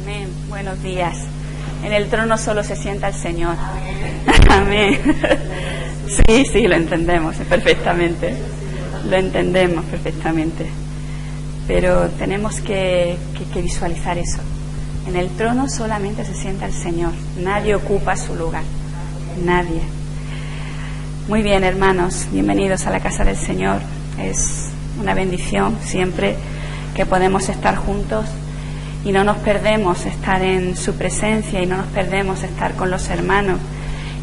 Amén. Buenos días. En el trono solo se sienta el Señor. Amén. Sí, lo entendemos perfectamente. Lo entendemos perfectamente. Pero tenemos que visualizar eso. En el trono solamente se sienta el Señor. Nadie ocupa su lugar. Nadie. Muy bien, hermanos. Bienvenidos a la casa del Señor. Es una bendición siempre que podemos estar juntos y no nos perdemos estar en su presencia y no nos perdemos estar con los hermanos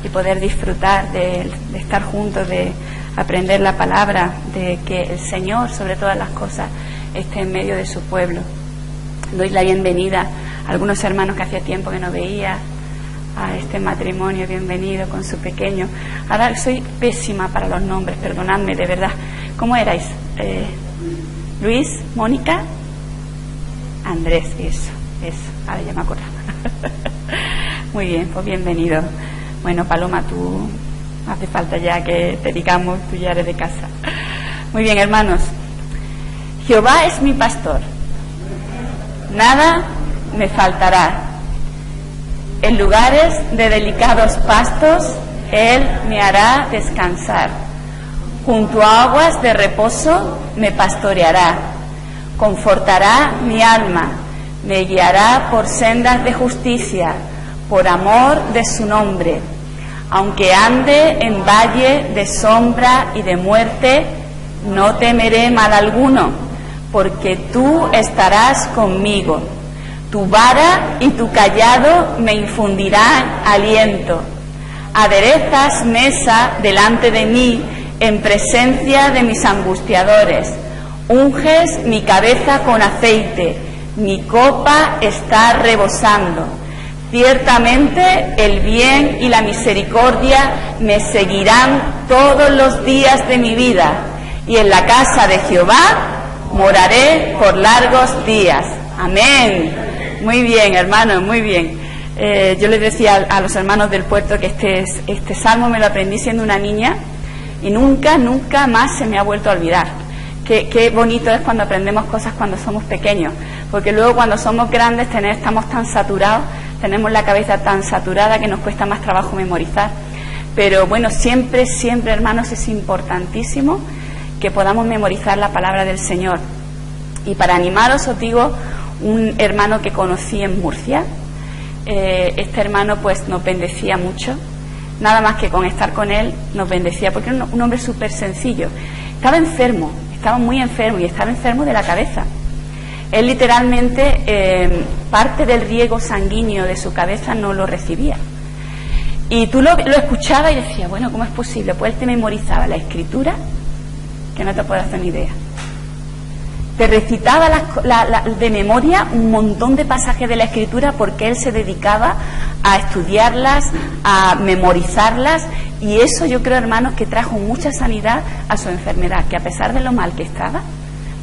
y poder disfrutar de estar juntos, de aprender la palabra, de que el Señor sobre todas las cosas esté en medio de su pueblo. Doy la bienvenida a algunos hermanos que hacía tiempo que no veía, a este matrimonio, bienvenido con su pequeño. Ahora soy pésima para los nombres, perdonadme, de verdad. ¿Cómo erais? Luis, Mónica, Andrés, eso, ahora ya me acuerdo. Muy bien, pues bienvenido. Bueno, Paloma, tú hace falta ya que te digamos, tú ya eres de casa. Muy bien, hermanos. Jehová es mi pastor, nada me faltará. En lugares de delicados pastos Él me hará descansar. Junto a aguas de reposo me pastoreará. Confortará mi alma. Me guiará por sendas de justicia, por amor de su nombre. Aunque ande en valle de sombra y de muerte, no temeré mal alguno, porque tú estarás conmigo. Tu vara y tu cayado me infundirán aliento. Aderezas mesa delante de mí en presencia de mis angustiadores. Unges mi cabeza con aceite, mi copa está rebosando. Ciertamente el bien y la misericordia me seguirán todos los días de mi vida, y en la casa de Jehová moraré por largos días. Amén. Muy bien, hermanos, muy bien. Yo les decía a los hermanos del puerto que este salmo me lo aprendí siendo una niña y nunca más se me ha vuelto a olvidar. Qué bonito es cuando aprendemos cosas cuando somos pequeños, porque luego cuando somos grandes estamos tan saturados, tenemos la cabeza tan saturada que nos cuesta más trabajo memorizar. Pero bueno, siempre, hermanos, es importantísimo que podamos memorizar la palabra del Señor. Y para animaros os digo un hermano que conocí en Murcia. Este hermano pues nos bendecía mucho, nada más que con estar con él nos bendecía, porque era un hombre súper sencillo. Estaba enfermo, estaba muy enfermo, y estaba enfermo de la cabeza. Él literalmente parte del riego sanguíneo de su cabeza no lo recibía, y tú lo escuchabas y decías, bueno, ¿cómo es posible? Pues él te memorizaba la escritura que no te puedes hacer ni idea. Te recitaba de memoria un montón de pasajes de la Escritura, porque él se dedicaba a estudiarlas, a memorizarlas, y eso yo creo, hermanos, que trajo mucha sanidad a su enfermedad, que a pesar de lo mal que estaba,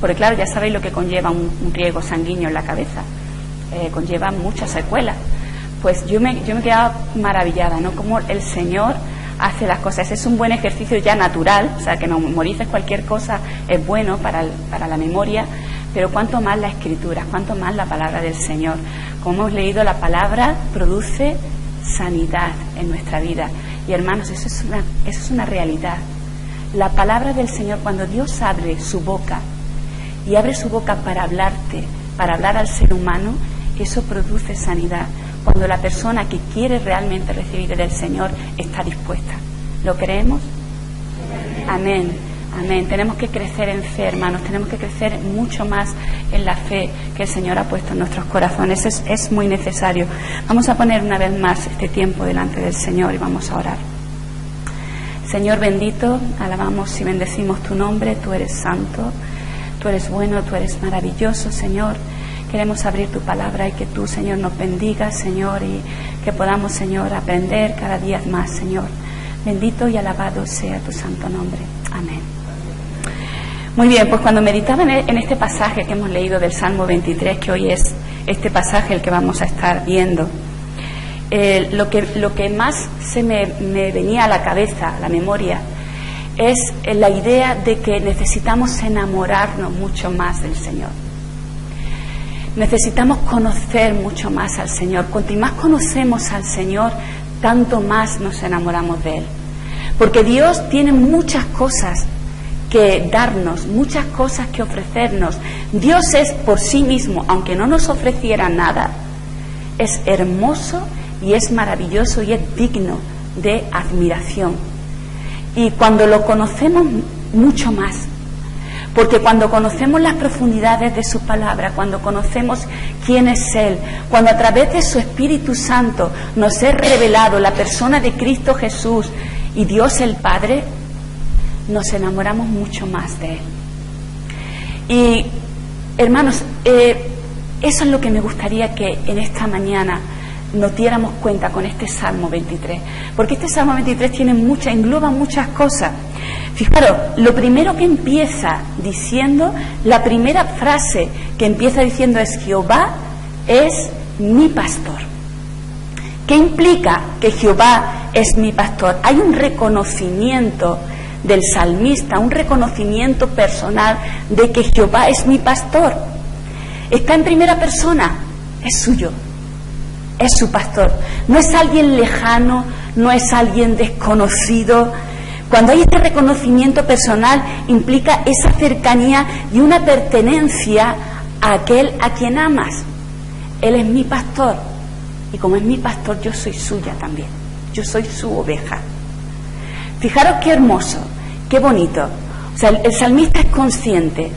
porque claro, ya sabéis lo que conlleva un riego sanguíneo en la cabeza, conlleva muchas secuelas. Pues yo me quedaba maravillada, ¿no? Cómo el Señor hace las cosas. Es un buen ejercicio ya natural, o sea, que memorices cualquier cosa es bueno para la memoria, pero cuánto más la Escritura, cuánto más la palabra del Señor. Como hemos leído, la palabra produce sanidad en nuestra vida, y hermanos, eso es una realidad. La palabra del Señor, cuando Dios abre su boca, y abre su boca para hablarte, para hablar al ser humano, eso produce sanidad. Cuando la persona que quiere realmente recibir del Señor está dispuesta. ¿Lo creemos? Amén, amén. Tenemos que crecer en fe, hermanos. Tenemos que crecer mucho más en la fe que el Señor ha puesto en nuestros corazones. Es muy necesario. Vamos a poner una vez más este tiempo delante del Señor y vamos a orar. Señor bendito, alabamos y bendecimos tu nombre. Tú eres santo, tú eres bueno, tú eres maravilloso, Señor. Queremos abrir tu palabra y que tú, Señor, nos bendigas, Señor, y que podamos, Señor, aprender cada día más, Señor. Bendito y alabado sea tu santo nombre. Amén. Muy bien, pues cuando meditaba en este pasaje que hemos leído del Salmo 23, que hoy es este pasaje el que vamos a estar viendo, lo que más se me venía a la cabeza, a la memoria, es la idea de que necesitamos enamorarnos mucho más del Señor. Necesitamos conocer mucho más al Señor. Cuanto más conocemos al Señor, tanto más nos enamoramos de Él. Porque Dios tiene muchas cosas que darnos, muchas cosas que ofrecernos. Dios es por sí mismo, aunque no nos ofreciera nada, es hermoso y es maravilloso y es digno de admiración. Y cuando lo conocemos mucho más, porque cuando conocemos las profundidades de su palabra, cuando conocemos quién es Él, cuando a través de su Espíritu Santo nos es revelado la persona de Cristo Jesús y Dios el Padre, nos enamoramos mucho más de Él. Y hermanos, eso es lo que me gustaría que en esta mañana nos diéramos cuenta con este Salmo 23, porque este Salmo 23 engloba muchas cosas. Fijaros, lo primero que empieza diciendo, la primera frase que empieza diciendo es: Jehová es mi pastor. ¿Qué implica que Jehová es mi pastor? Hay un reconocimiento del salmista, un reconocimiento personal de que Jehová es mi pastor. Está en primera persona, es suyo, es su pastor. No es alguien lejano, no es alguien desconocido. Cuando hay este reconocimiento personal, implica esa cercanía y una pertenencia a aquel a quien amas. Él es mi pastor, y como es mi pastor, yo soy suya también. Yo soy su oveja. Fijaros qué hermoso, qué bonito. O sea, el salmista es consciente.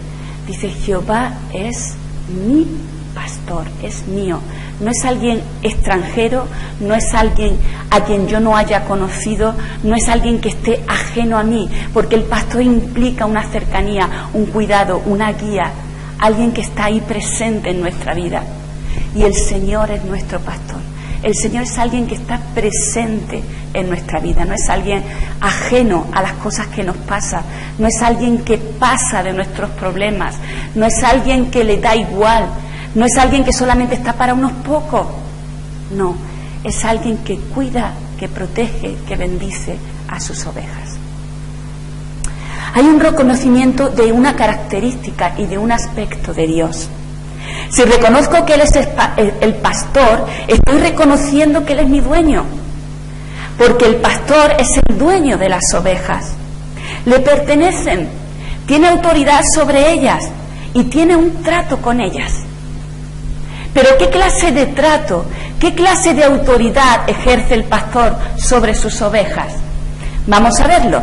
Dice: Jehová es mi pastor, es mío. No es alguien extranjero, no es alguien a quien yo no haya conocido, no es alguien que esté ajeno a mí, porque el pastor implica una cercanía, un cuidado, una guía, alguien que está ahí presente en nuestra vida. Y el Señor es nuestro pastor. El Señor es alguien que está presente en nuestra vida, no es alguien ajeno a las cosas que nos pasan, no es alguien que pasa de nuestros problemas, no es alguien que le da igual, no es alguien que solamente está para unos pocos, no, es alguien que cuida, que protege, que bendice a sus ovejas. Hay un reconocimiento de una característica y de un aspecto de Dios. Si reconozco que Él es el pastor, estoy reconociendo que Él es mi dueño, porque el pastor es el dueño de las ovejas, le pertenecen, tiene autoridad sobre ellas y tiene un trato con ellas. Pero ¿qué clase de trato, qué clase de autoridad ejerce el pastor sobre sus ovejas? Vamos a verlo.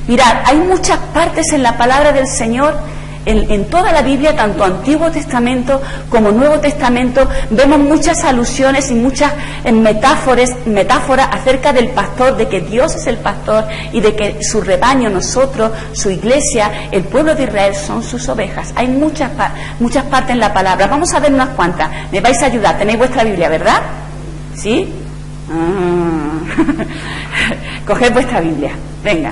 Mirad, hay muchas partes en la palabra del Señor, en toda la Biblia, tanto Antiguo Testamento como Nuevo Testamento, vemos muchas alusiones y muchas metáforas acerca del pastor, de que Dios es el pastor y de que su rebaño, nosotros, su iglesia, el pueblo de Israel, son sus ovejas. Hay muchas partes en la palabra. Vamos a ver unas cuantas. Me vais a ayudar. Tenéis vuestra Biblia, ¿verdad? ¿Sí? Coged vuestra Biblia. Venga.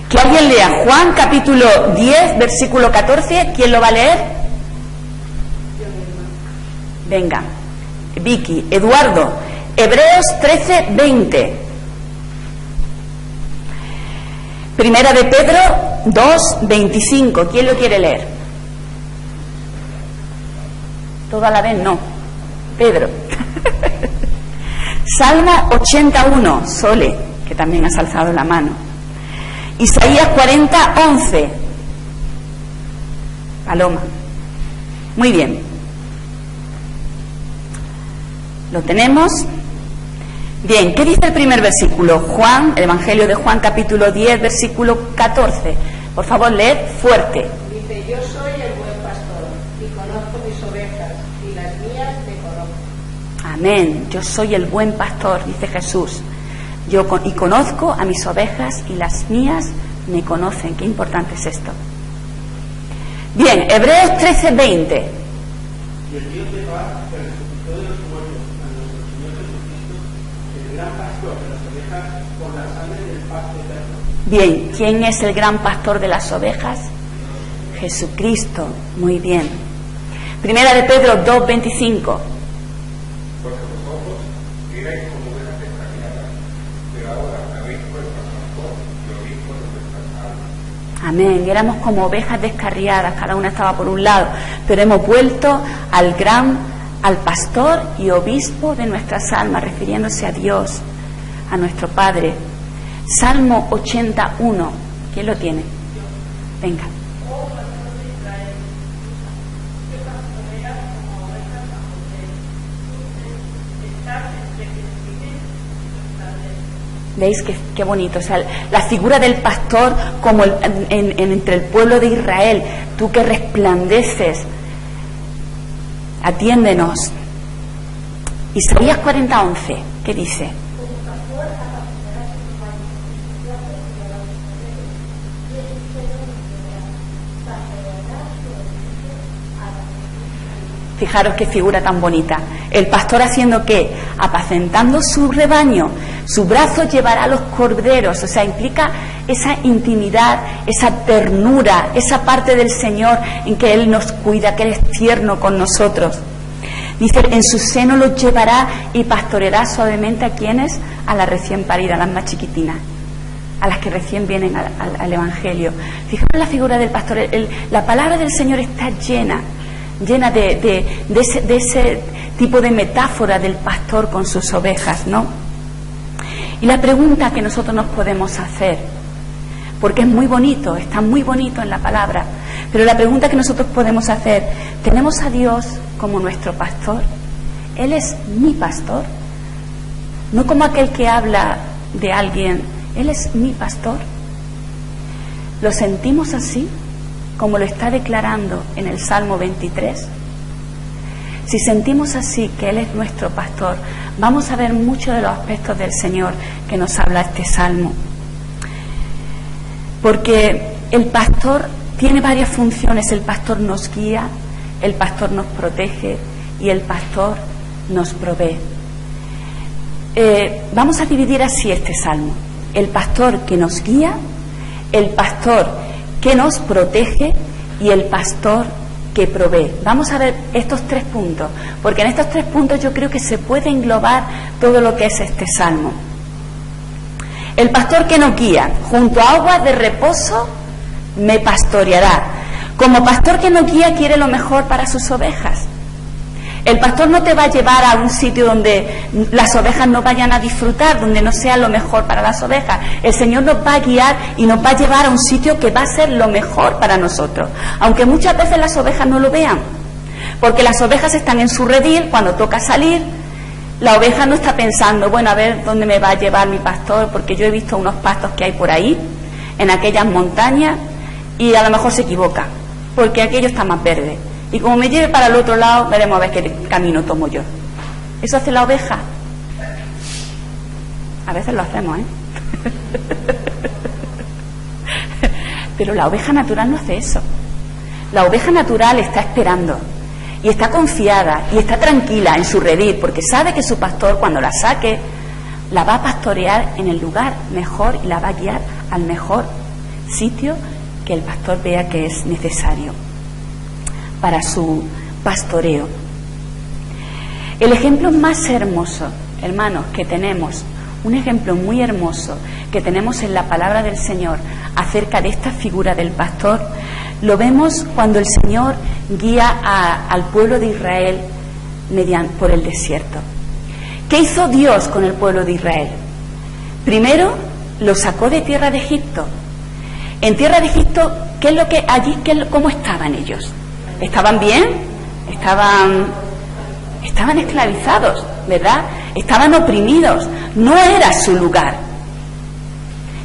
Que alguien lea Juan capítulo 10, versículo 14. ¿Quién lo va a leer? Venga. Vicky, Eduardo. Hebreos 13, 20. Primera de Pedro 2, 25. ¿Quién lo quiere leer? Toda la vez no. Pedro. Salmo 81. Sole, que también has alzado la mano. Isaías 40, 11. Paloma. Muy bien. ¿Lo tenemos? Bien, ¿qué dice el primer versículo? Juan, el Evangelio de Juan, capítulo 10, versículo 14. Por favor, leed fuerte. Dice: yo soy el buen pastor y conozco mis ovejas y las mías me conocen. Amén. Yo soy el buen pastor, dice Jesús. Y conozco a mis ovejas y las mías me conocen. Qué importante es esto. Bien, Hebreos 13, 20. Y el Dios de paz, que resucitó de los muertos a nuestro Señor Jesucristo, el gran pastor de las ovejas, por la sangre del pacto eterno. Bien, ¿quién es el gran pastor de las ovejas? Jesucristo. Muy bien. Primera de Pedro 2, 25. Porque vosotros erais como ovejas extraviadas, pero ahora habéis puesto al pastor y oís por vuestras almas. Amén. Éramos como ovejas descarriadas, cada una estaba por un lado, pero hemos vuelto al pastor y obispo de nuestras almas, refiriéndose a Dios, a nuestro Padre. Salmo 81. ¿Quién lo tiene? Venga. ¿Veis qué bonito? O sea, la figura del pastor como entre el pueblo de Israel, tú que resplandeces, atiéndenos. Isaías 40:11, ¿qué dice? Fijaros qué figura tan bonita. El pastor haciendo ¿qué? Apacentando su rebaño. Su brazo llevará a los corderos. O sea, implica esa intimidad, esa ternura, esa parte del Señor en que Él nos cuida, que Él es tierno con nosotros. Dice, en su seno los llevará y pastoreará suavemente a quienes, a las recién paridas, a las más chiquitinas, a las que recién vienen al Evangelio. Fijaros la figura del pastor. La palabra del Señor está llena de ese tipo de metáfora del pastor con sus ovejas, ¿no? Y la pregunta que nosotros nos podemos hacer, porque es muy bonito, está muy bonito en la palabra, pero la pregunta que nosotros podemos hacer, ¿tenemos a Dios como nuestro pastor? ¿Él es mi pastor? No como aquel que habla de alguien, Él es mi pastor. ¿Lo sentimos así? Como lo está declarando en el Salmo 23. Si sentimos así que Él es nuestro pastor, vamos a ver muchos de los aspectos del Señor que nos habla este Salmo. Porque el pastor tiene varias funciones. El pastor nos guía, el pastor nos protege y el pastor nos provee. Vamos a dividir así este Salmo. El pastor que nos guía, el pastor que nos protege y el pastor que provee. Vamos a ver estos 3 puntos, porque en estos 3 puntos yo creo que se puede englobar todo lo que es este Salmo. El pastor que nos guía, junto a aguas de reposo me pastoreará. Como pastor que nos guía quiere lo mejor para sus ovejas. El pastor no te va a llevar a un sitio donde las ovejas no vayan a disfrutar, donde no sea lo mejor para las ovejas. El Señor nos va a guiar y nos va a llevar a un sitio que va a ser lo mejor para nosotros, aunque muchas veces las ovejas no lo vean, porque las ovejas están en su redil. Cuando toca salir, la oveja no está pensando, bueno, a ver dónde me va a llevar mi pastor, porque yo he visto unos pastos que hay por ahí, en aquellas montañas, y a lo mejor se equivoca, porque aquello está más verde. Y como me lleve para el otro lado, veremos a ver qué camino tomo yo. ¿Eso hace la oveja? A veces lo hacemos, ¿eh? Pero la oveja natural no hace eso. La oveja natural está esperando y está confiada y está tranquila en su redil, porque sabe que su pastor, cuando la saque, la va a pastorear en el lugar mejor y la va a guiar al mejor sitio que el pastor vea que es necesario para su pastoreo. El ejemplo más hermoso, hermanos, que tenemos, un ejemplo muy hermoso que tenemos en la palabra del Señor acerca de esta figura del pastor, lo vemos cuando el Señor guía al pueblo de Israel por el desierto. ¿Qué hizo Dios con el pueblo de Israel? Primero, lo sacó de tierra de Egipto. En tierra de Egipto, ¿qué es lo que allí, cómo estaban ellos? ¿Estaban bien? Estaban esclavizados, ¿verdad? Estaban oprimidos. No era su lugar.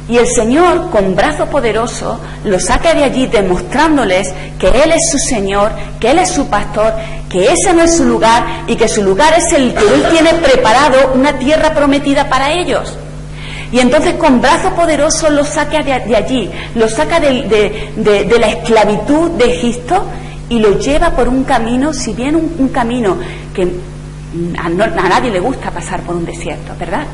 Y el Señor, con brazo poderoso, los saca de allí, demostrándoles que Él es su Señor, que Él es su pastor, que ese no es su lugar y que su lugar es el que Él tiene preparado, una tierra prometida para ellos. Y entonces con brazo poderoso los saca de allí, los saca de la esclavitud de Egipto y lo lleva por un camino, si bien un camino que a nadie le gusta pasar por un desierto, ¿verdad?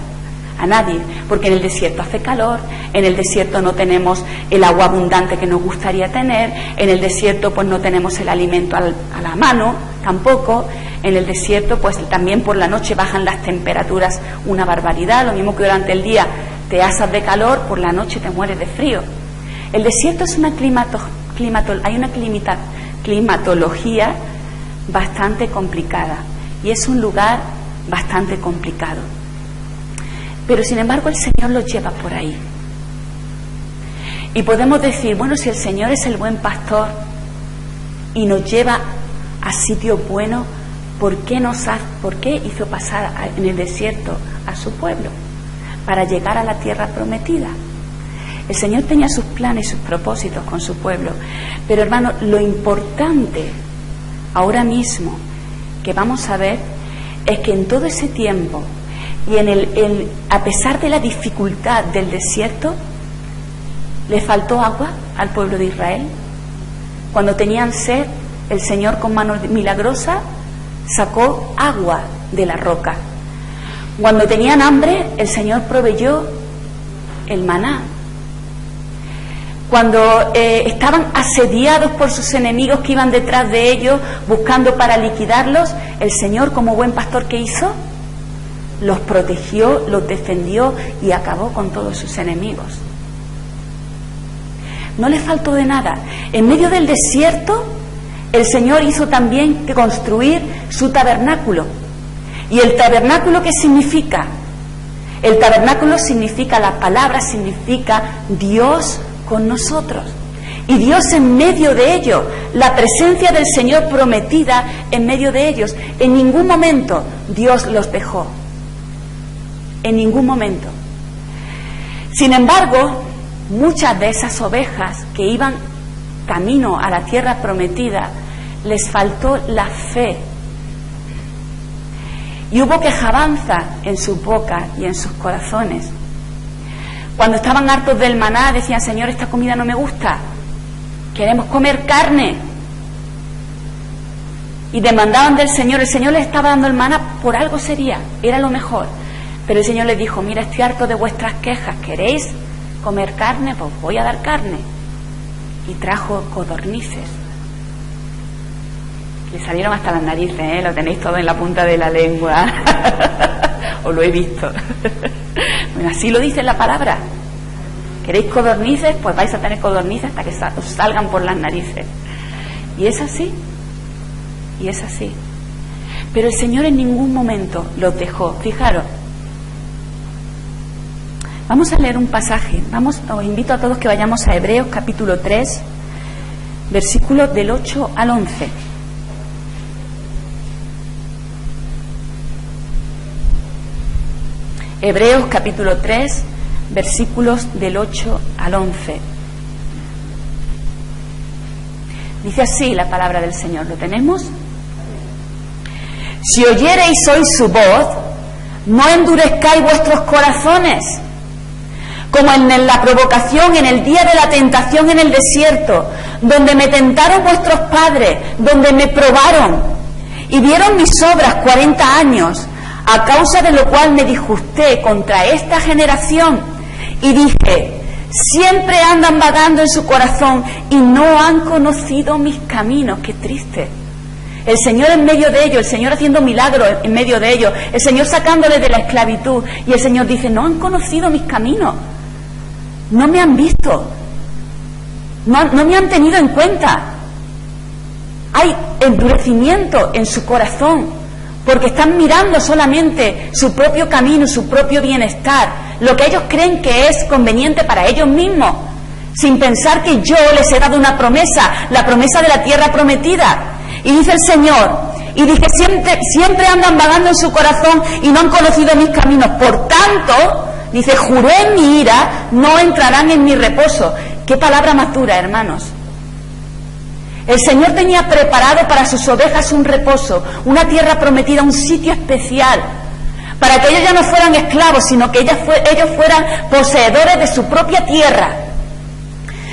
A nadie, porque en el desierto hace calor, en el desierto no tenemos el agua abundante que nos gustaría tener, en el desierto pues no tenemos el alimento a la mano tampoco, en el desierto pues también por la noche bajan las temperaturas una barbaridad, lo mismo que durante el día te asas de calor, por la noche te mueres de frío. El desierto es una climatología bastante complicada y es un lugar bastante complicado. Pero sin embargo el Señor los lleva por ahí. Y podemos decir, bueno, si el Señor es el buen pastor y nos lleva a sitios buenos, ¿por qué hizo pasar en el desierto a su pueblo? Para llegar a la tierra prometida. El Señor tenía sus planes y sus propósitos con su pueblo. Pero hermano, lo importante ahora mismo que vamos a ver es que en todo ese tiempo y a pesar de la dificultad del desierto, ¿le faltó agua al pueblo de Israel? Cuando tenían sed, el Señor con mano milagrosa sacó agua de la roca. Cuando tenían hambre, el Señor proveyó el maná. Cuando estaban asediados por sus enemigos que iban detrás de ellos buscando para liquidarlos, el Señor, como buen pastor, ¿qué hizo? Los protegió, los defendió y acabó con todos sus enemigos. No le faltó de nada. En medio del desierto, el Señor hizo también que construir su tabernáculo. ¿Y el tabernáculo qué significa? El tabernáculo significa, la palabra significa Dios con nosotros. Y Dios en medio de ellos, la presencia del Señor prometida en medio de ellos. En ningún momento Dios los dejó. En ningún momento. Sin embargo, muchas de esas ovejas que iban camino a la tierra prometida, les faltó la fe. Y hubo quejabanza en sus bocas y en sus corazones. Cuando estaban hartos del maná, decían, Señor, esta comida no me gusta, queremos comer carne. Y demandaban del Señor, el Señor les estaba dando el maná, por algo sería, era lo mejor. Pero el Señor les dijo, mira, estoy harto de vuestras quejas, ¿queréis comer carne? Pues voy a dar carne. Y trajo codornices. Le salieron hasta las narices, lo tenéis todo en la punta de la lengua. Os lo he visto. Bueno, así lo dice la palabra. ¿Queréis codornices? Pues vais a tener codornices hasta que os salgan por las narices. Y es así. Y es así. Pero el Señor en ningún momento los dejó. Fijaros. Vamos a leer un pasaje. Os invito a todos que vayamos a Hebreos capítulo 3, versículos del 8 al 11. Hebreos capítulo 3, versículos del 8 al 11. Dice así la palabra del Señor. ¿Lo tenemos? Si oyereis hoy su voz, no endurezcáis vuestros corazones, como en la provocación, en el día de la tentación en el desierto, donde me tentaron vuestros padres, donde me probaron y vieron mis obras 40 años, a causa de lo cual me disgusté contra esta generación y dije, siempre andan vagando en su corazón y no han conocido mis caminos. Qué triste. El Señor en medio de ellos, el Señor haciendo milagros en medio de ellos, el Señor sacándoles de la esclavitud, y el Señor dice, no han conocido mis caminos, no me han visto, no me han tenido en cuenta. Hay endurecimiento en su corazón, porque están mirando solamente su propio camino, su propio bienestar, lo que ellos creen que es conveniente para ellos mismos, sin pensar que yo les he dado una promesa, la promesa de la tierra prometida. Y dice el Señor, y dije, siempre andan vagando en su corazón y no han conocido mis caminos. Por tanto, dice, juré en mi ira, no entrarán en mi reposo. Qué palabra más dura, hermanos. El Señor tenía preparado para sus ovejas un reposo, una tierra prometida, un sitio especial, para que ellos ya no fueran esclavos, sino que ellos fueran poseedores de su propia tierra.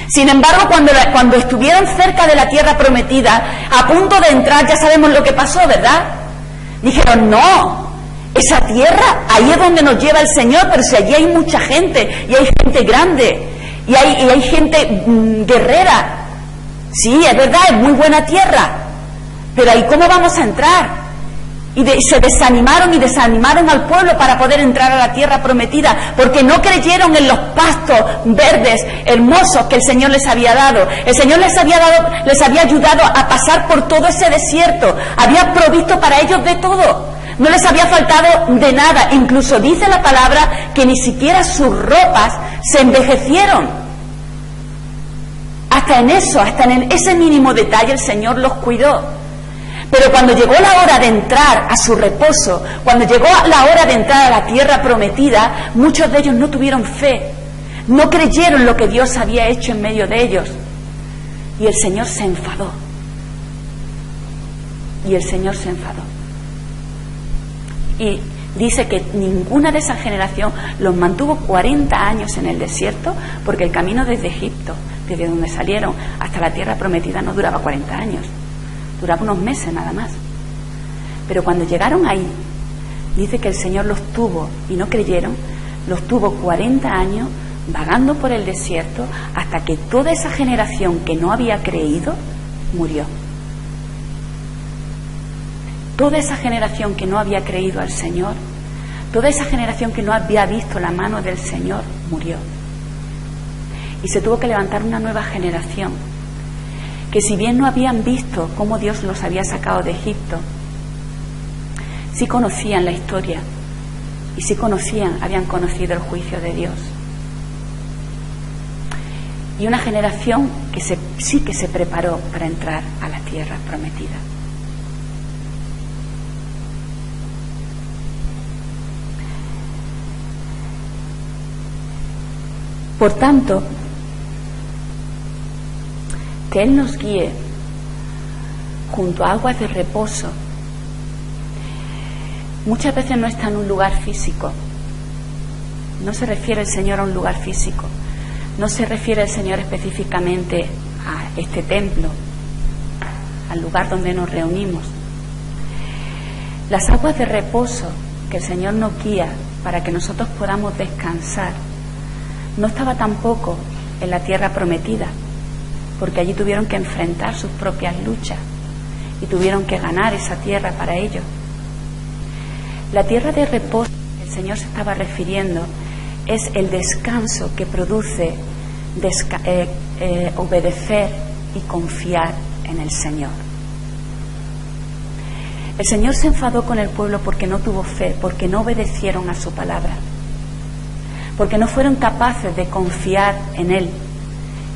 Sin embargo, cuando estuvieron cerca de la tierra prometida, a punto de entrar, ya sabemos lo que pasó, ¿verdad? Dijeron, no, esa tierra, ahí es donde nos lleva el Señor, pero si allí hay mucha gente, y hay gente grande, y hay gente guerrera. Sí, es verdad, es muy buena tierra, pero ahí ¿cómo vamos a entrar? Y se desanimaron y desanimaron al pueblo para poder entrar a la tierra prometida, porque no creyeron en los pastos verdes, hermosos que el Señor les había dado. El Señor les había ayudado a pasar por todo ese desierto, había provisto para ellos de todo, no les había faltado de nada. Incluso dice la palabra que ni siquiera sus ropas se envejecieron. Hasta en ese mínimo detalle el Señor los cuidó. Pero cuando llegó la hora de entrar a su reposo, cuando llegó la hora de entrar a la tierra prometida, muchos de ellos no tuvieron fe, no creyeron lo que Dios había hecho en medio de ellos. Y el Señor se enfadó. Y dice que ninguna de esa generación los mantuvo 40 años en el desierto, porque el camino desde Egipto, desde donde salieron hasta la tierra prometida, no duraba 40 años. Duraba unos meses nada más. Pero cuando llegaron ahí, dice que el Señor los tuvo, y no creyeron, los tuvo 40 años vagando por el desierto hasta que toda esa generación que no había creído murió. Toda esa generación que no había creído al Señor, toda esa generación que no había visto la mano del Señor, murió. Y se tuvo que levantar una nueva generación, que si bien no habían visto cómo Dios los había sacado de Egipto, sí conocían la historia y sí habían conocido el juicio de Dios. Y una generación que sí que se preparó para entrar a la tierra prometida. Por tanto, que Él nos guíe junto a aguas de reposo, muchas veces no está en un lugar físico. No se refiere el Señor a un lugar físico, no se refiere el Señor específicamente a este templo, al lugar donde nos reunimos. Las aguas de reposo que el Señor nos guía para que nosotros podamos descansar no estaba tampoco en la tierra prometida, porque allí tuvieron que enfrentar sus propias luchas y tuvieron que ganar esa tierra para ello. La tierra de reposo que el Señor se estaba refiriendo es el descanso que produce obedecer y confiar en el Señor. El Señor se enfadó con el pueblo porque no tuvo fe, porque no obedecieron a su palabra, porque no fueron capaces de confiar en Él,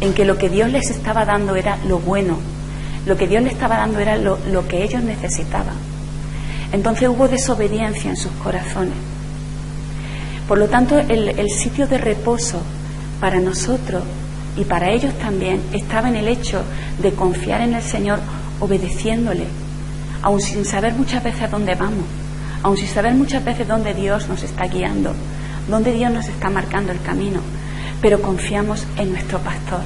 en que lo que Dios les estaba dando era lo bueno, lo que Dios les estaba dando era lo que ellos necesitaban. Entonces hubo desobediencia en sus corazones. Por lo tanto, el sitio de reposo para nosotros y para ellos también estaba en el hecho de confiar en el Señor, obedeciéndole, aun sin saber muchas veces a dónde vamos, aun sin saber muchas veces dónde Dios nos está guiando, dónde Dios nos está marcando el camino. Pero confiamos en nuestro pastor,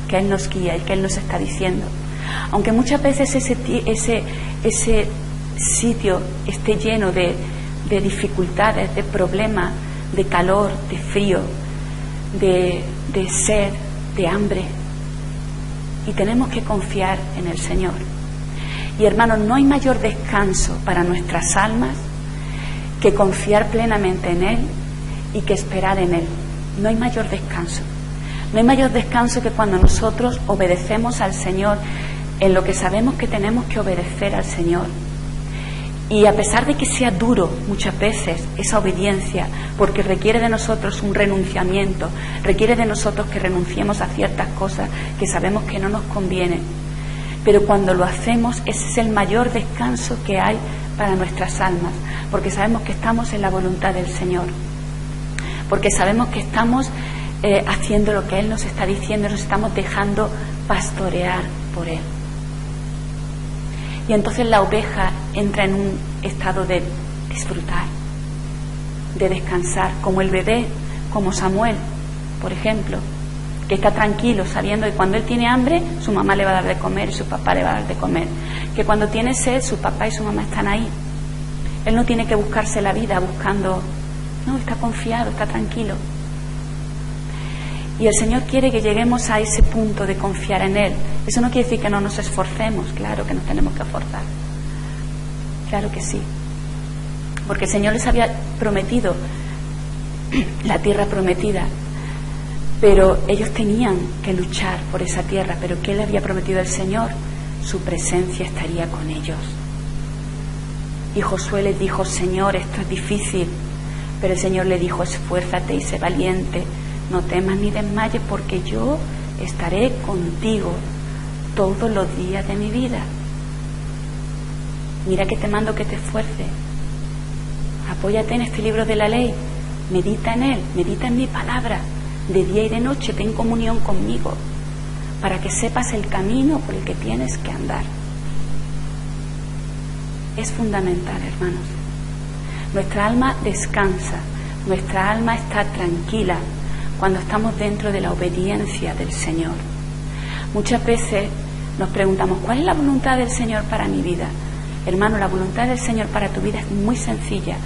que Él nos guía y que Él nos está diciendo. Aunque muchas veces ese sitio esté lleno de dificultades, de problemas, de calor, de frío, de sed, de hambre. Y tenemos que confiar en el Señor. Y hermanos, no hay mayor descanso para nuestras almas que confiar plenamente en Él y que esperar en Él. No hay mayor descanso. No hay mayor descanso que cuando nosotros obedecemos al Señor en lo que sabemos que tenemos que obedecer al Señor. Y a pesar de que sea duro muchas veces esa obediencia, porque requiere de nosotros un renunciamiento, requiere de nosotros que renunciemos a ciertas cosas que sabemos que no nos convienen, pero cuando lo hacemos ese es el mayor descanso que hay para nuestras almas, porque sabemos que estamos en la voluntad del Señor, porque sabemos que estamos haciendo lo que Él nos está diciendo, nos estamos dejando pastorear por Él. Y entonces la oveja entra en un estado de disfrutar, de descansar, como el bebé, como Samuel, por ejemplo, que está tranquilo sabiendo que cuando él tiene hambre su mamá le va a dar de comer y su papá le va a dar de comer, que cuando tiene sed su papá y su mamá están ahí. Él no tiene que buscarse la vida buscando, no, está confiado, está tranquilo. Y el Señor quiere que lleguemos a ese punto de confiar en Él. Eso no quiere decir que no nos esforcemos, claro que nos tenemos que esforzar, claro que sí, porque el Señor les había prometido la tierra prometida, pero ellos tenían que luchar por esa tierra. Pero ¿qué le había prometido el Señor? Su presencia estaría con ellos. Y Josué les dijo: Señor, esto es difícil. Pero el Señor le dijo: esfuérzate y sé valiente, no temas ni desmayes, porque yo estaré contigo todos los días de mi vida. Mira que te mando que te esfuerces. Apóyate en este libro de la ley, medita en él, medita en mi palabra, de día y de noche, ten comunión conmigo, para que sepas el camino por el que tienes que andar. Es fundamental, hermanos. Nuestra alma descansa, nuestra alma está tranquila cuando estamos dentro de la obediencia del Señor. Muchas veces nos preguntamos: ¿cuál es la voluntad del Señor para mi vida? Hermano, la voluntad del Señor para tu vida es muy sencilla: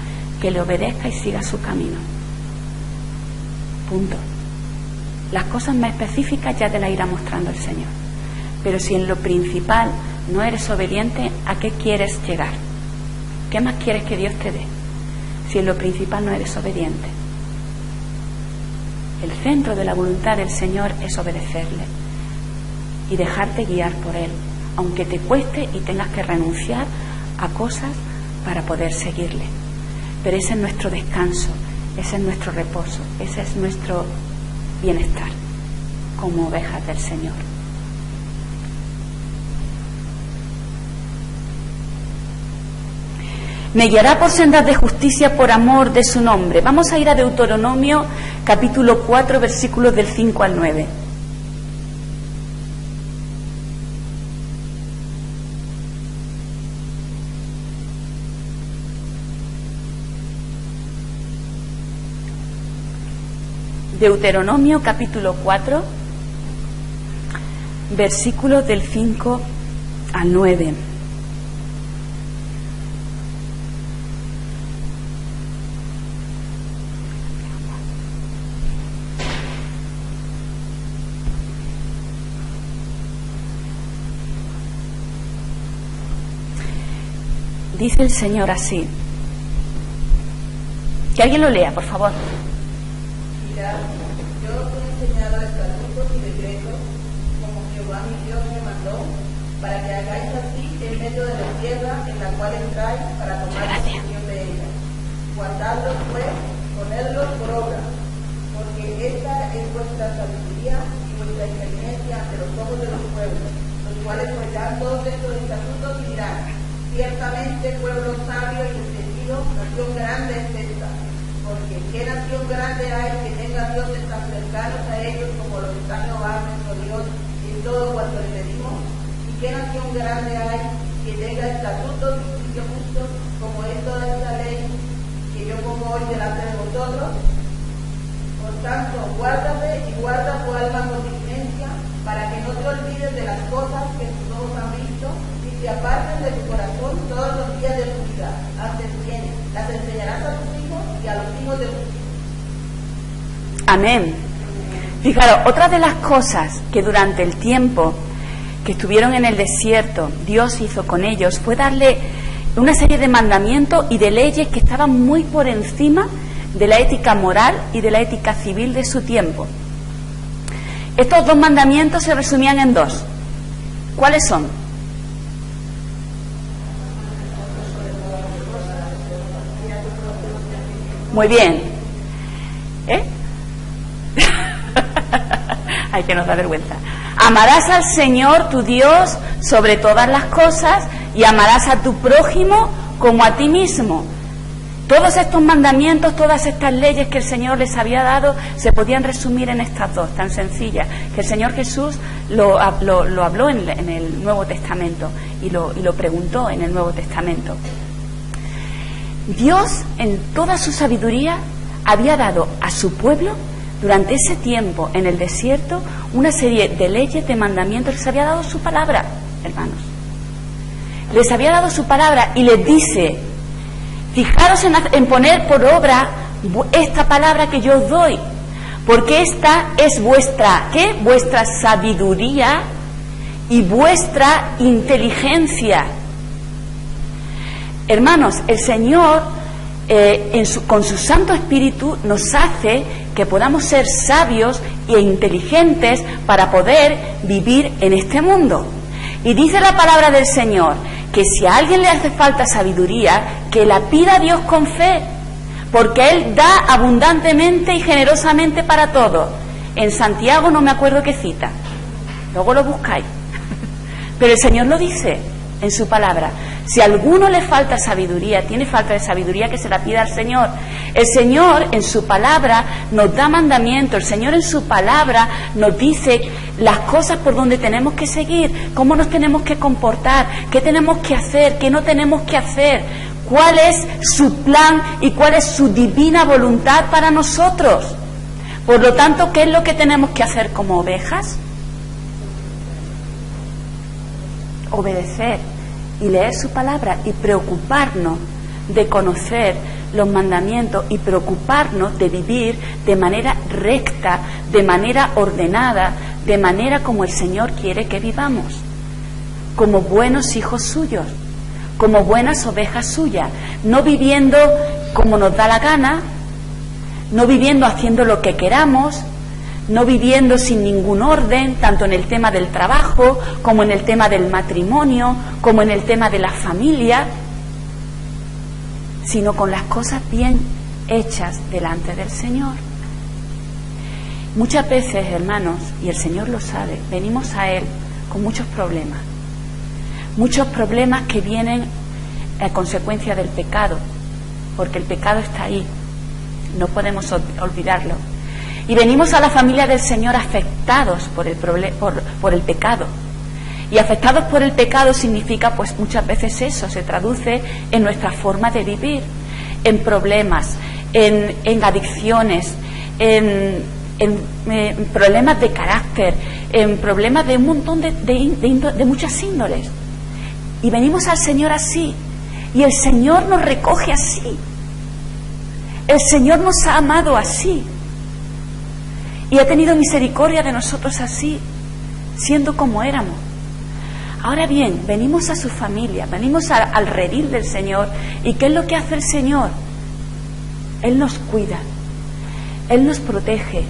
que le obedezca y siga su camino. Punto. Las cosas más específicas ya te las irá mostrando el Señor. Pero si en lo principal no eres obediente, ¿a qué quieres llegar? ¿Qué más quieres que Dios te dé? Si en lo principal no eres obediente. El centro de la voluntad del Señor es obedecerle y dejarte guiar por Él, aunque te cueste y tengas que renunciar a cosas para poder seguirle. Pero ese es nuestro descanso, ese es nuestro reposo, ese es nuestro bienestar como ovejas del Señor. Me guiará por sendas de justicia por amor de su nombre. Vamos a ir a Deuteronomio capítulo 4, versículos del 5 al 9. Deuteronomio capítulo 4, versículos del 5 al 9. Dice el Señor así. Que alguien lo lea, por favor. Mirad, yo os he enseñado estatutos y decretos, como Jehová mi Dios me mandó, para que hagáis así en medio de la tierra en la cual entráis para tomar posesión de ella. Guardadlos pues, ponedlos por obra, porque esta es vuestra sabiduría y vuestra inteligencia ante los ojos de los pueblos, los cuales oirán todos estos estatutos y dirán: ciertamente pueblo sabio y entendido, nación grande es esta. Porque ¿qué nación grande hay que tenga dioses tan cercanos a ellos como los está Jehová nuestro Dios en todo cuanto le pedimos? ¿Y qué nación grande hay que tenga estatutos y juicios justos como es toda esta ley que yo pongo hoy delante de vosotros? Por tanto, guárdate y guarda tu alma con diligencia, para que no te olvides de las cosas que tus ojos han visto, y te aparten de tu corazón todos los días de tu vida. Antes bien, las enseñarás a tus hijos y a los hijos de tus hijos. Amén. Fijaros, otra de las cosas que durante el tiempo que estuvieron en el desierto Dios hizo con ellos fue darle una serie de mandamientos y de leyes que estaban muy por encima de la ética moral y de la ética civil de su tiempo. Estos dos mandamientos se resumían en dos. ¿Cuáles son? Muy bien. Ay, que nos da vergüenza. Amarás al Señor tu Dios sobre todas las cosas y amarás a tu prójimo como a ti mismo. Todos estos mandamientos, todas estas leyes que el Señor les había dado se podían resumir en estas dos, tan sencillas, que el Señor Jesús lo habló en el Nuevo Testamento y lo preguntó en el Nuevo Testamento. Dios, en toda su sabiduría, había dado a su pueblo, durante ese tiempo en el desierto, una serie de leyes, de mandamientos. Les había dado su palabra, hermanos. Les había dado su palabra y les dice: fijaros en poner por obra esta palabra que yo os doy, porque esta es vuestra, ¿qué? Vuestra sabiduría y vuestra inteligencia. Hermanos, el Señor con su Santo Espíritu nos hace que podamos ser sabios e inteligentes para poder vivir en este mundo. Y dice la palabra del Señor que si a alguien le hace falta sabiduría, que la pida a Dios con fe, porque Él da abundantemente y generosamente para todo. En Santiago no me acuerdo qué cita, luego lo buscáis, pero el Señor lo dice en su palabra. Si a alguno le falta sabiduría, tiene falta de sabiduría, que se la pida al Señor. El Señor en su palabra nos da mandamiento, el Señor en su palabra nos dice las cosas por donde tenemos que seguir, cómo nos tenemos que comportar, qué tenemos que hacer, qué no tenemos que hacer, cuál es su plan y cuál es su divina voluntad para nosotros. Por lo tanto, ¿qué es lo que tenemos que hacer como ovejas? Obedecer y leer su palabra y preocuparnos de conocer los mandamientos y preocuparnos de vivir de manera recta, de manera ordenada, de manera como el Señor quiere que vivamos, como buenos hijos suyos, como buenas ovejas suyas, no viviendo como nos da la gana, no viviendo haciendo lo que queramos, no viviendo sin ningún orden, tanto en el tema del trabajo, como en el tema del matrimonio, como en el tema de la familia, sino con las cosas bien hechas delante del Señor. Muchas veces, hermanos, y el Señor lo sabe, venimos a Él con muchos problemas que vienen a consecuencia del pecado, porque el pecado está ahí, no podemos olvidarlo. Y venimos a la familia del Señor afectados por el pecado. Y afectados por el pecado significa, pues muchas veces eso se traduce en nuestra forma de vivir, en problemas, en adicciones, en problemas de carácter, en problemas de un montón de muchas índoles. Y venimos al Señor así, y el Señor nos recoge así. El Señor nos ha amado así. Y ha tenido misericordia de nosotros así, siendo como éramos. Ahora bien, venimos a su familia, venimos al redil del Señor. ¿Y qué es lo que hace el Señor? Él nos cuida, Él nos protege,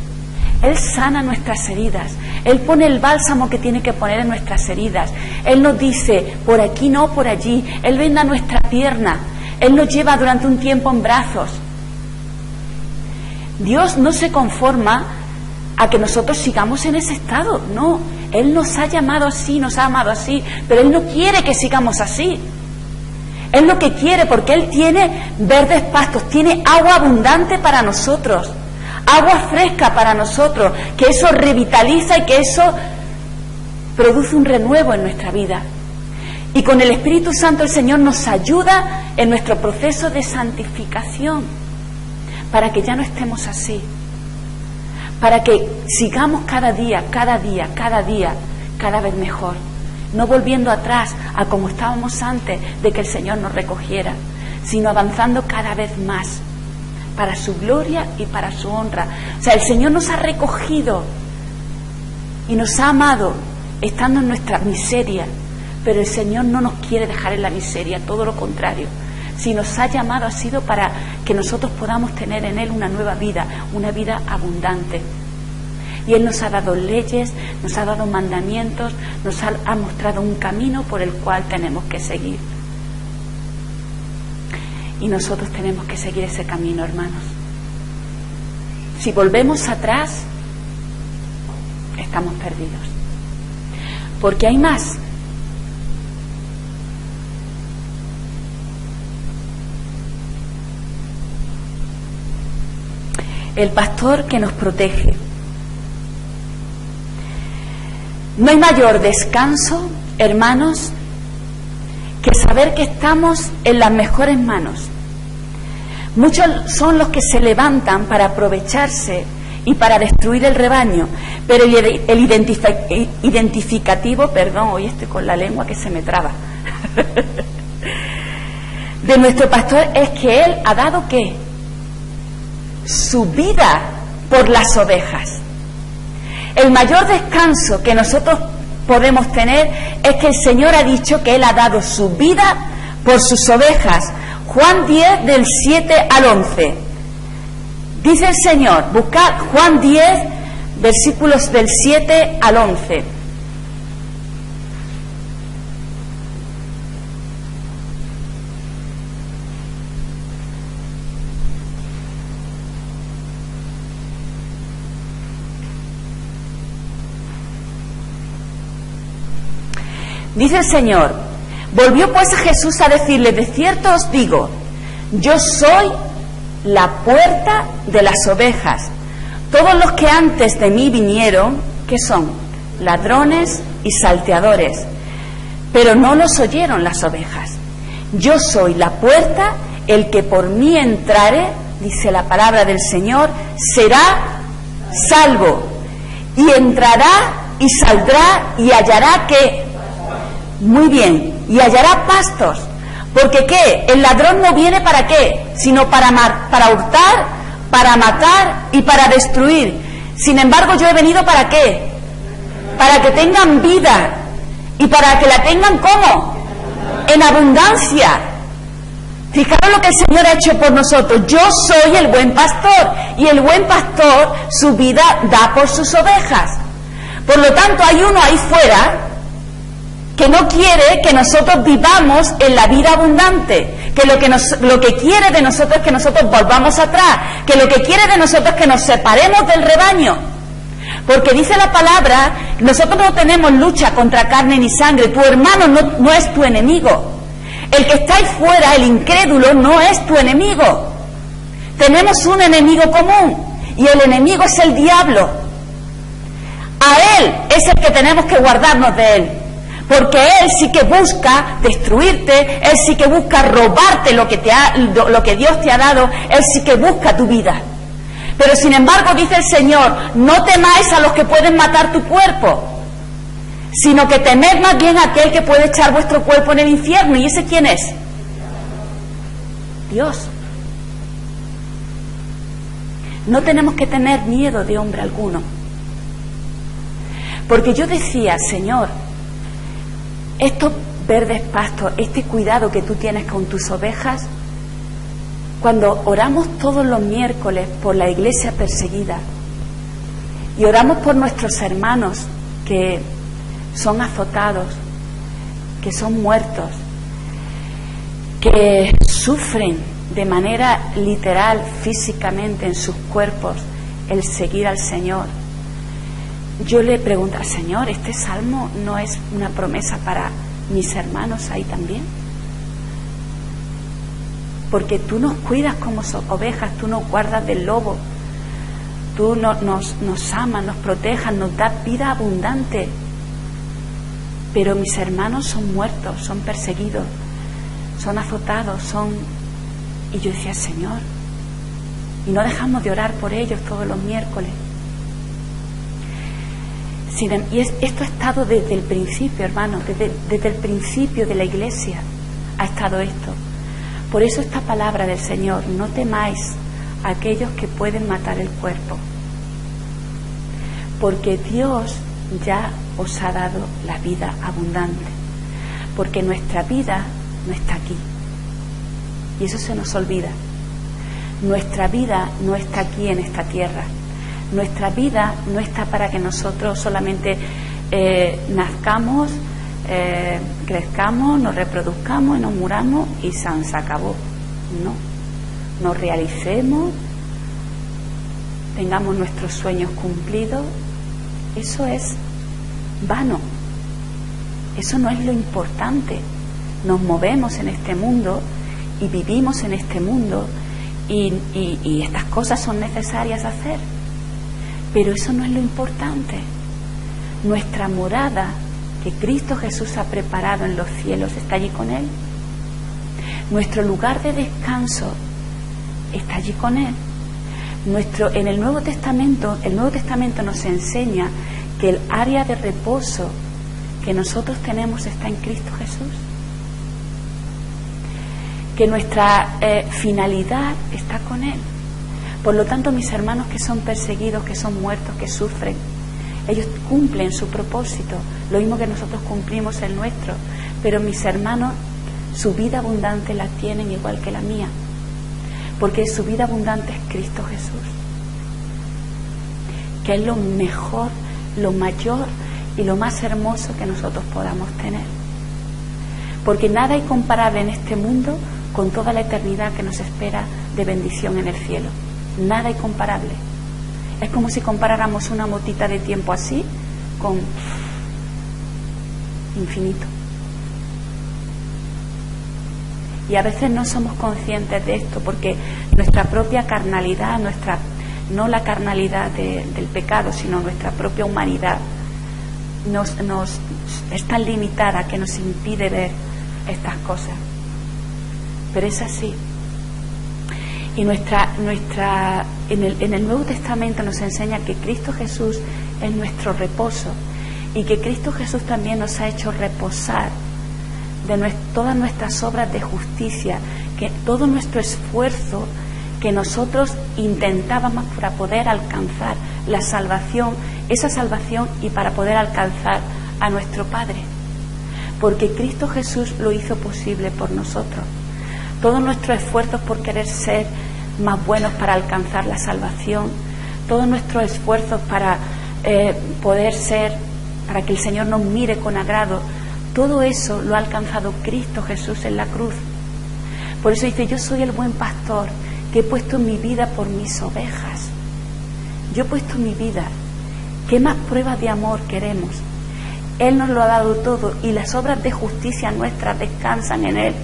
Él sana nuestras heridas, Él pone el bálsamo que tiene que poner en nuestras heridas. Él nos dice, por aquí no, por allí. Él venda nuestra pierna, Él nos lleva durante un tiempo en brazos. Dios no se conforma a que nosotros sigamos en ese estado, no. Él nos ha llamado así, nos ha amado así, pero Él no quiere que sigamos así. Él lo que quiere, porque Él tiene verdes pastos, tiene agua abundante para nosotros, agua fresca para nosotros, que eso revitaliza y que eso produce un renuevo en nuestra vida. Y con el Espíritu Santo el Señor nos ayuda en nuestro proceso de santificación, para que ya no estemos así, para que sigamos cada día, cada vez mejor, no volviendo atrás a como estábamos antes de que el Señor nos recogiera, sino avanzando cada vez más para su gloria y para su honra. O sea, el Señor nos ha recogido y nos ha amado estando en nuestra miseria, pero el Señor no nos quiere dejar en la miseria, todo lo contrario. Si nos ha llamado ha sido para que nosotros podamos tener en Él una nueva vida, una vida abundante. Y Él nos ha dado leyes, nos ha dado mandamientos, nos ha mostrado un camino por el cual tenemos que seguir. Y nosotros tenemos que seguir ese camino, hermanos. Si volvemos atrás, estamos perdidos. Porque hay más. El pastor que nos protege. No hay mayor descanso, hermanos, que saber que estamos en las mejores manos. Muchos son los que se levantan para aprovecharse y para destruir el rebaño, pero el identificativo, hoy estoy con la lengua que se me traba, de nuestro pastor es que Él ha dado ¿qué? Su vida por las ovejas. El mayor descanso que nosotros podemos tener es que el Señor ha dicho que Él ha dado su vida por sus ovejas. Juan 10 del 7 al 11. Dice el Señor, buscad Juan 10, versículos del 7 al 11. Dice el Señor, volvió pues a Jesús a decirle, de cierto os digo, yo soy la puerta de las ovejas. Todos los que antes de mí vinieron, ¿qué son? Ladrones y salteadores, pero no los oyeron las ovejas. Yo soy la puerta, el que por mí entrare, dice la palabra del Señor, será salvo, y entrará y saldrá y hallará que... Muy bien, y hallará pastos, porque ¿qué? El ladrón no viene para qué, sino para hurtar, para matar y para destruir. Sin embargo, yo he venido ¿para qué? Para que tengan vida y para que la tengan ¿cómo? En abundancia. Fijaros lo que el Señor ha hecho por nosotros. Yo soy el buen pastor y el buen pastor su vida da por sus ovejas. Por lo tanto, hay uno ahí fuera que no quiere que nosotros vivamos en la vida abundante, que lo que quiere de nosotros es que nosotros volvamos atrás, que lo que quiere de nosotros es que nos separemos del rebaño, porque dice la palabra, nosotros no tenemos lucha contra carne ni sangre, tu hermano no es tu enemigo, el que está ahí fuera, el incrédulo, no es tu enemigo, tenemos un enemigo común, y el enemigo es el diablo, a él es el que tenemos que guardarnos de él. Porque él sí que busca destruirte, él sí que busca robarte lo que Dios te ha dado, él sí que busca tu vida. Pero sin embargo dice el Señor, no temáis a los que pueden matar tu cuerpo, sino que temed más bien a aquel que puede echar vuestro cuerpo en el infierno. ¿Y ese quién es? Dios. No tenemos que tener miedo de hombre alguno. Porque yo decía, Señor, estos verdes pastos, este cuidado que tú tienes con tus ovejas, cuando oramos todos los miércoles por la iglesia perseguida y oramos por nuestros hermanos que son azotados, que son muertos, que sufren de manera literal, físicamente en sus cuerpos el seguir al Señor, yo le pregunto al Señor, ¿este salmo no es una promesa para mis hermanos ahí también? Porque tú nos cuidas como ovejas, tú nos guardas del lobo, tú nos amas, nos protejas, nos das vida abundante. Pero mis hermanos son muertos, son perseguidos, son azotados, Y yo decía, Señor, y no dejamos de orar por ellos todos los miércoles. Y esto ha estado desde el principio, hermanos, desde el principio de la iglesia ha estado esto. Por eso esta palabra del Señor, no temáis a aquellos que pueden matar el cuerpo, porque Dios ya os ha dado la vida abundante, porque nuestra vida no está aquí, y eso se nos olvida. Nuestra vida no está aquí en esta tierra. Nuestra vida no está para que nosotros solamente nazcamos, crezcamos, nos reproduzcamos y nos muramos y se acabó. No. Nos realicemos, tengamos nuestros sueños cumplidos. Eso es vano. Eso no es lo importante. Nos movemos en este mundo y vivimos en este mundo y estas cosas son necesarias hacer. Pero eso no es lo importante. Nuestra morada que Cristo Jesús ha preparado en los cielos está allí con Él. Nuestro lugar de descanso está allí con Él. En el Nuevo Testamento nos enseña que el área de reposo que nosotros tenemos está en Cristo Jesús. Que nuestra finalidad está con Él. Por lo tanto, mis hermanos que son perseguidos, que son muertos, que sufren, ellos cumplen su propósito, lo mismo que nosotros cumplimos el nuestro, pero mis hermanos su vida abundante la tienen igual que la mía, porque su vida abundante es Cristo Jesús, que es lo mejor, lo mayor y lo más hermoso que nosotros podamos tener, porque nada es comparable en este mundo con toda la eternidad que nos espera de bendición en el cielo. Nada es comparable. Es como si comparáramos una motita de tiempo así con infinito. Y a veces no somos conscientes de esto, porque nuestra propia carnalidad, no la carnalidad del pecado, sino nuestra propia humanidad nos es tan limitada que nos impide ver estas cosas. Pero es así. Y en el Nuevo Testamento nos enseña que Cristo Jesús es nuestro reposo, y que Cristo Jesús también nos ha hecho reposar de todas nuestras obras de justicia, que todo nuestro esfuerzo que nosotros intentábamos para poder alcanzar la salvación, esa salvación, y para poder alcanzar a nuestro Padre, porque Cristo Jesús lo hizo posible por nosotros. Todos nuestros esfuerzos por querer ser más buenos para alcanzar la salvación, todos nuestros esfuerzos para poder ser, para que el Señor nos mire con agrado, todo eso lo ha alcanzado Cristo Jesús en la cruz. Por eso dice: yo soy el buen pastor, que he puesto mi vida por mis ovejas. Yo he puesto mi vida. ¿Qué más pruebas de amor queremos? Él nos lo ha dado todo, y las obras de justicia nuestras descansan en Él.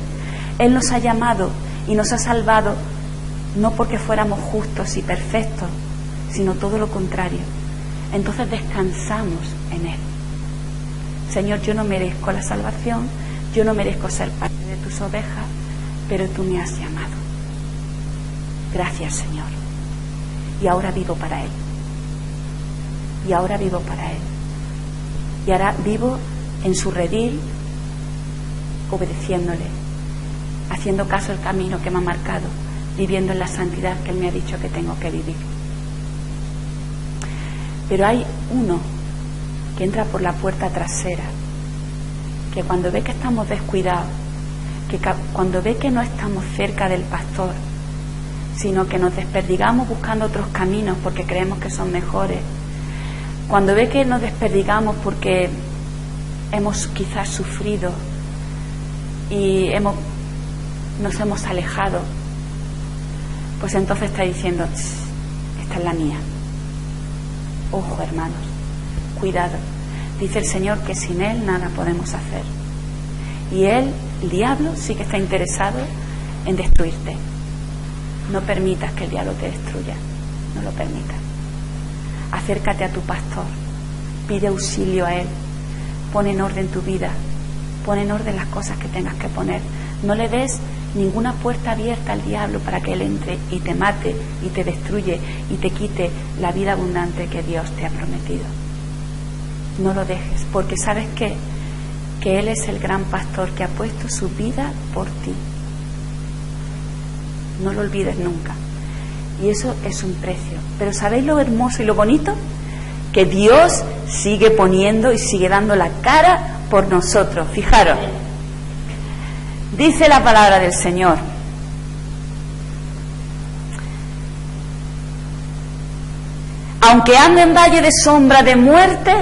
Él nos ha llamado y nos ha salvado, no porque fuéramos justos y perfectos, sino todo lo contrario. Entonces descansamos en Él. Señor, yo no merezco la salvación, yo no merezco ser parte de tus ovejas, pero tú me has llamado. Gracias, Señor. Y ahora vivo para Él. Y ahora vivo para Él. Y ahora vivo en su redil, obedeciéndole, haciendo caso al camino que me ha marcado, viviendo en la santidad que Él me ha dicho que tengo que vivir. Pero hay uno que entra por la puerta trasera, que cuando ve que estamos descuidados, que cuando ve que no estamos cerca del pastor, sino que nos desperdigamos buscando otros caminos porque creemos que son mejores, cuando ve que nos desperdigamos porque hemos quizás sufrido y nos hemos alejado, pues entonces está diciendo: esta es la mía. Ojo, hermanos, cuidado. Dice el Señor que sin Él nada podemos hacer. Y Él, el diablo, sí que está interesado en destruirte. No permitas que el diablo te destruya. No lo permitas. Acércate a tu pastor. Pide auxilio a Él. Pon en orden tu vida. Pon en orden las cosas que tengas que poner. No le des ninguna puerta abierta al diablo para que Él entre y te mate y te destruye y te quite la vida abundante que Dios te ha prometido. No lo dejes, porque ¿sabes qué? Que Él es el gran pastor que ha puesto su vida por ti. No lo olvides nunca. Y eso es un precio. Pero ¿sabéis lo hermoso y lo bonito? Que Dios sigue poniendo y sigue dando la cara por nosotros. Fijaros. Dice la palabra del Señor: aunque ande en valle de sombra de muerte,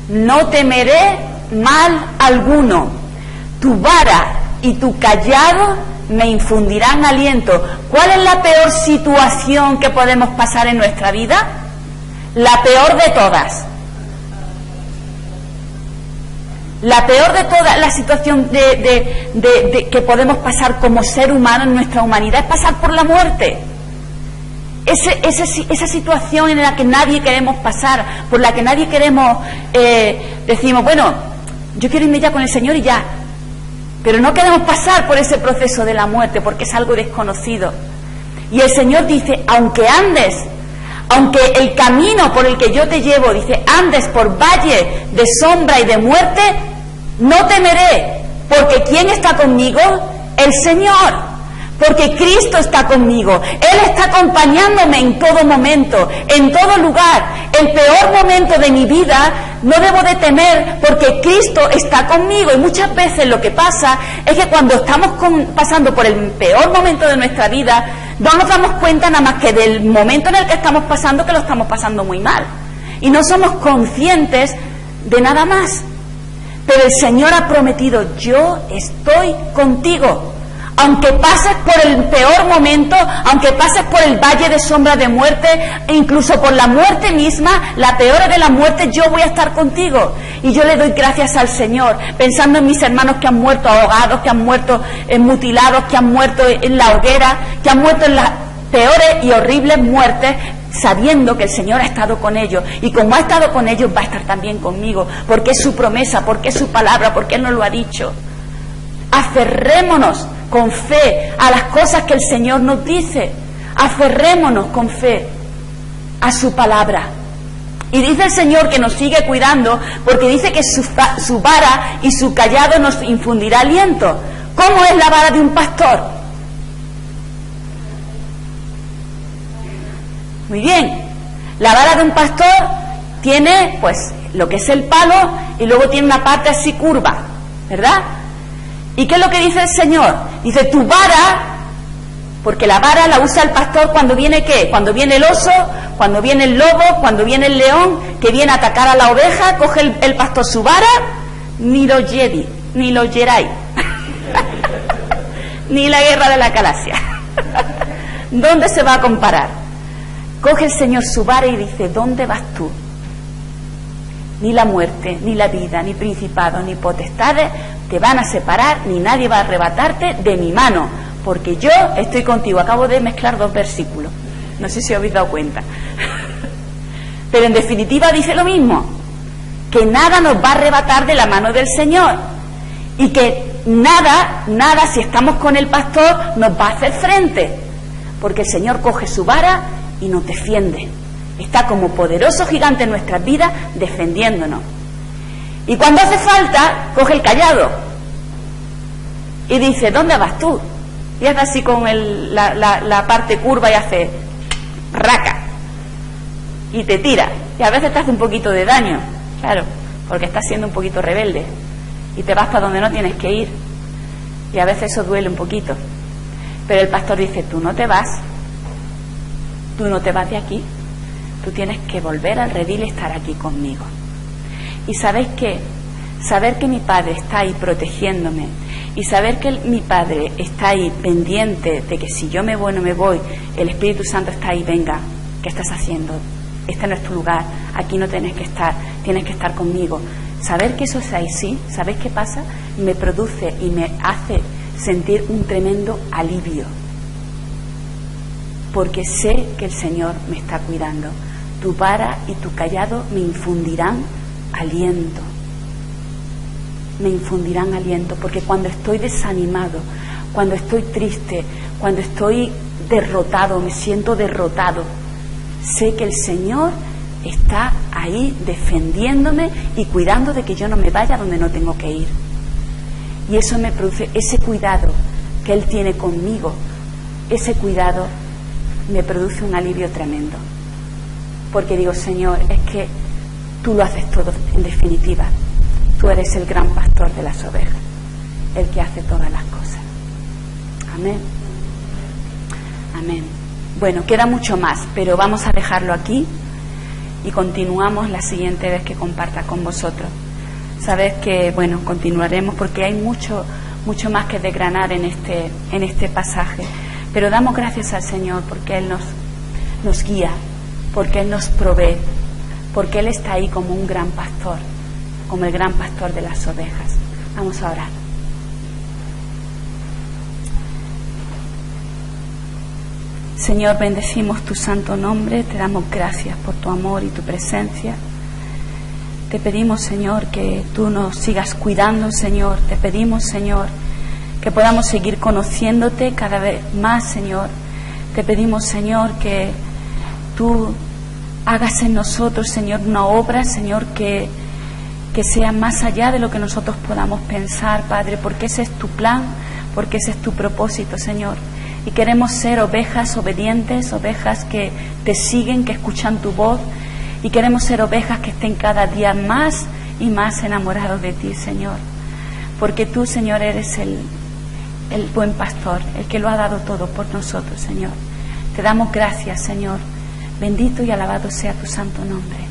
no temeré mal alguno. Tu vara y tu cayado me infundirán aliento. ¿Cuál es la peor situación que podemos pasar en nuestra vida? La peor de todas. La peor de todas, la situación que podemos pasar como ser humano en nuestra humanidad, es pasar por la muerte. Esa situación en la que nadie queremos pasar, por la que nadie queremos, decimos, bueno, yo quiero irme ya con el Señor y ya, pero no queremos pasar por ese proceso de la muerte porque es algo desconocido. Y el Señor dice: aunque el camino por el que yo te llevo, dice, andes por valle de sombra y de muerte, no temeré, porque ¿quién está conmigo? El Señor. porque Cristo está conmigo. Él está acompañándome en todo momento, en todo lugar. El peor momento de mi vida no debo de temer, porque Cristo está conmigo. Y muchas veces lo que pasa es que cuando estamos pasando por el peor momento de nuestra vida, no nos damos cuenta nada más que del momento en el que estamos pasando, que lo estamos pasando muy mal. Y no somos conscientes de nada más. Pero el Señor ha prometido: yo estoy contigo. Aunque pases por el peor momento, aunque pases por el valle de sombra de muerte, e incluso por la muerte misma, la peor de la muerte, yo voy a estar contigo. Y yo le doy gracias al Señor, pensando en mis hermanos que han muerto ahogados, que han muerto mutilados, que han muerto en la hoguera, que han muerto en las peores y horribles muertes, sabiendo que el Señor ha estado con ellos. Y como ha estado con ellos, va a estar también conmigo, porque es su promesa, porque es su palabra, porque Él nos lo ha dicho. Aferrémonos con fe a las cosas que el Señor nos dice. Aferrémonos con fe a su palabra. Y dice el Señor que nos sigue cuidando, porque dice que su vara y su cayado nos infundirá aliento. ¿Cómo es la vara de un pastor? Muy bien. La vara de un pastor tiene, pues, lo que es el palo, y luego tiene una parte así curva, ¿verdad? ¿Y qué es lo que dice el Señor? Dice: tu vara, porque la vara la usa el pastor cuando viene ¿qué? Cuando viene el oso, cuando viene el lobo, cuando viene el león, que viene a atacar a la oveja, coge el pastor su vara, ni los Jedi, ni los Jedi, ni la guerra de la galaxia. ¿Dónde se va a comparar? Coge el Señor su vara y dice: ¿dónde vas tú? Ni la muerte, ni la vida, ni principados, ni potestades te van a separar, ni nadie va a arrebatarte de mi mano, porque yo estoy contigo. Acabo de mezclar dos versículos, no sé si os habéis dado cuenta. Pero en definitiva dice lo mismo, que nada nos va a arrebatar de la mano del Señor, y que nada, si estamos con el pastor, nos va a hacer frente, porque el Señor coge su vara y nos defiende. Está como poderoso gigante en nuestras vidas defendiéndonos. Y cuando hace falta, coge el cayado y dice: ¿dónde vas tú? Y hace así con la parte curva y hace raca y te tira. Y a veces te hace un poquito de daño, claro, porque estás siendo un poquito rebelde y te vas para donde no tienes que ir. Y a veces eso duele un poquito. Pero el pastor dice: tú no te vas de aquí. Tú tienes que volver al redil y estar aquí conmigo. Y ¿sabéis qué? Saber que mi Padre está ahí protegiéndome, y saber que mi Padre está ahí pendiente de que si yo me voy o no me voy, el Espíritu Santo está ahí: venga, ¿qué estás haciendo? Este no es tu lugar, aquí no tienes que estar conmigo. Saber que eso es así, ¿sabéis qué pasa? Me produce y me hace sentir un tremendo alivio, porque sé que el Señor me está cuidando. Tu vara y tu cayado me infundirán aliento. Me infundirán aliento, porque cuando estoy desanimado, cuando estoy triste, cuando estoy derrotado, me siento derrotado, sé que el Señor está ahí defendiéndome y cuidando de que yo no me vaya donde no tengo que ir. Y eso me produce, ese cuidado que Él tiene conmigo, ese cuidado me produce un alivio tremendo, porque digo: Señor, es que tú lo haces todo. En definitiva, tú eres el gran pastor de las ovejas, el que hace todas las cosas. Amén. Amén. Bueno, queda mucho más, pero vamos a dejarlo aquí y continuamos la siguiente vez que comparta con vosotros. Sabéis que, bueno, continuaremos porque hay mucho más que desgranar en este pasaje. Pero damos gracias al Señor porque Él nos guía, porque Él nos provee, porque Él está ahí como un gran pastor, como el gran pastor de las ovejas. Vamos a orar. Señor, bendecimos tu santo nombre, te damos gracias por tu amor y tu presencia. Te pedimos, Señor, que tú nos sigas cuidando, Señor. Te pedimos, Señor, que podamos seguir conociéndote cada vez más, Señor. Te pedimos, Señor, que tú hagas en nosotros, Señor, una obra, Señor, que sea más allá de lo que nosotros podamos pensar, Padre, porque ese es tu plan, porque ese es tu propósito, Señor. y queremos ser ovejas obedientes, ovejas que te siguen, que escuchan tu voz, y queremos ser ovejas que estén cada día más y más enamorados de ti, Señor, porque tú, Señor, eres el buen pastor, el que lo ha dado todo por nosotros, Señor. Te damos gracias, Señor. Bendito y alabado sea tu santo nombre.